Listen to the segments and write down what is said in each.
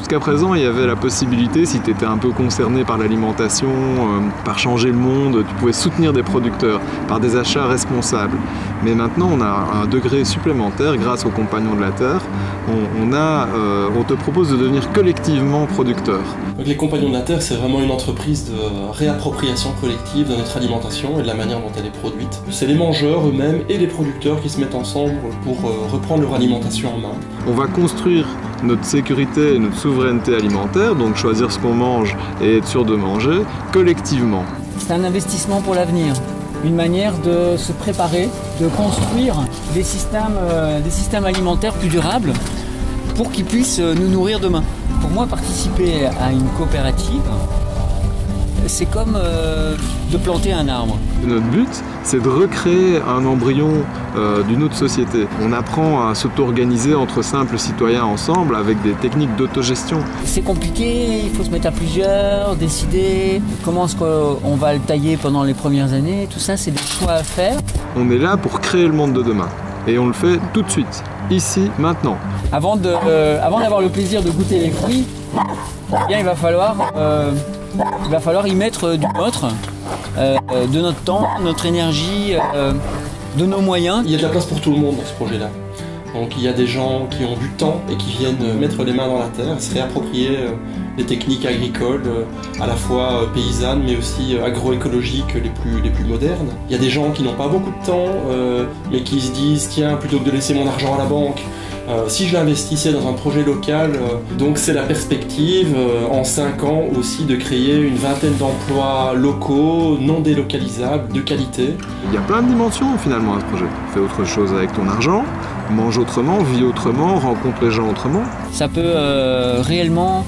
Jusqu'à présent, il y avait la possibilité, si tu étais un peu concerné par l'alimentation, par changer le monde, tu pouvais soutenir des producteurs par des achats responsables. Mais maintenant, on a un degré supplémentaire grâce aux Compagnons de la Terre. On te propose de devenir collectivement producteur. Donc les Compagnons de la Terre, c'est vraiment une entreprise de réappropriation collective de notre alimentation et de la manière dont elle est produite. C'est les mangeurs eux-mêmes et les producteurs qui se mettent ensemble pour reprendre leur alimentation en main. On va construire notre sécurité et notre souveraineté alimentaire, donc choisir ce qu'on mange et être sûr de manger, collectivement. C'est un investissement pour l'avenir, une manière de se préparer, de construire des systèmes alimentaires plus durables pour qu'ils puissent nous nourrir demain. Pour moi, participer à une coopérative, c'est comme de planter un arbre. Notre but, c'est de recréer un embryon d'une autre société. On apprend à s'auto-organiser entre simples citoyens ensemble avec des techniques d'autogestion. C'est compliqué, il faut se mettre à plusieurs, décider comment est-ce qu'on va le tailler pendant les premières années. Tout ça, c'est des choix à faire. On est là pour créer le monde de demain. Et on le fait tout de suite, ici, maintenant. Avant d'avoir le plaisir de goûter les fruits, eh bien, il va falloir y mettre du nôtre, de notre temps, notre énergie, de nos moyens. Il y a de la place pour tout le monde dans ce projet-là. Donc il y a des gens qui ont du temps et qui viennent mettre les mains dans la terre, se réapproprier les techniques agricoles, à la fois paysannes mais aussi agroécologiques les plus modernes. Il y a des gens qui n'ont pas beaucoup de temps mais qui se disent tiens, plutôt que de laisser mon argent à la banque, si je l'investissais dans un projet local, donc c'est la perspective en 5 ans aussi de créer une vingtaine d'emplois locaux, non délocalisables, de qualité. Il y a plein de dimensions finalement à ce projet. Fais autre chose avec ton argent, mange autrement, vis autrement, rencontre les gens autrement. Ça peut réellement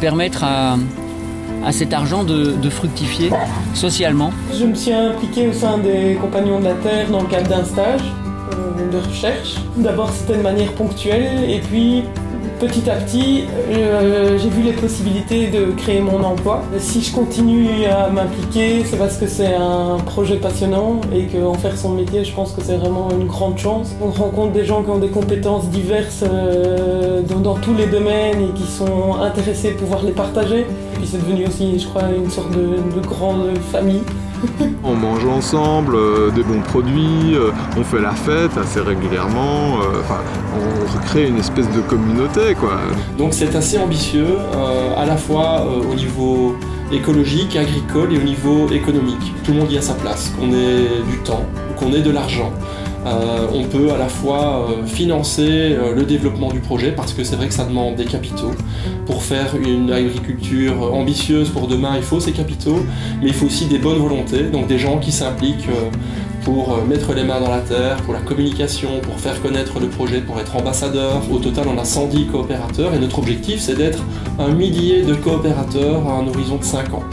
permettre à cet argent de fructifier socialement. Je me suis impliquée au sein des Compagnons de la Terre dans le cadre d'un stage de recherche. D'abord c'était de manière ponctuelle et puis petit à petit j'ai vu les possibilités de créer mon emploi. Si je continue à m'impliquer, c'est parce que c'est un projet passionnant et qu'en faire son métier, je pense que c'est vraiment une grande chance. On rencontre des gens qui ont des compétences diverses dans tous les domaines et qui sont intéressés de pouvoir les partager. Et puis c'est devenu aussi, je crois, une sorte de grande famille. On mange ensemble, des bons produits, on fait la fête assez régulièrement, on recrée une espèce de communauté, quoi. Donc c'est assez ambitieux, à la fois au niveau écologique, agricole et au niveau économique. Tout le monde y a sa place, qu'on ait du temps, qu'on ait de l'argent. On peut à la fois financer le développement du projet parce que c'est vrai que ça demande des capitaux. Pour faire une agriculture ambitieuse pour demain, il faut ces capitaux, mais il faut aussi des bonnes volontés, donc des gens qui s'impliquent pour mettre les mains dans la terre, pour la communication, pour faire connaître le projet, pour être ambassadeur. Au total, on a 110 coopérateurs et notre objectif, c'est d'être 1 millier de coopérateurs à un horizon de 5 ans.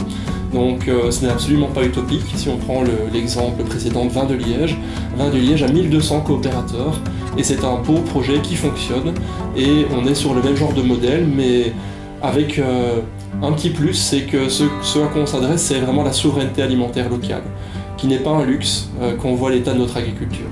Donc ce n'est absolument pas utopique. Si on prend l'exemple précédent de Vins de Liège a 1200 coopérateurs et c'est un beau projet qui fonctionne et on est sur le même genre de modèle mais avec un petit plus, c'est que ce à quoi on s'adresse, c'est vraiment la souveraineté alimentaire locale qui n'est pas un luxe qu'on voit à l'état de notre agriculture.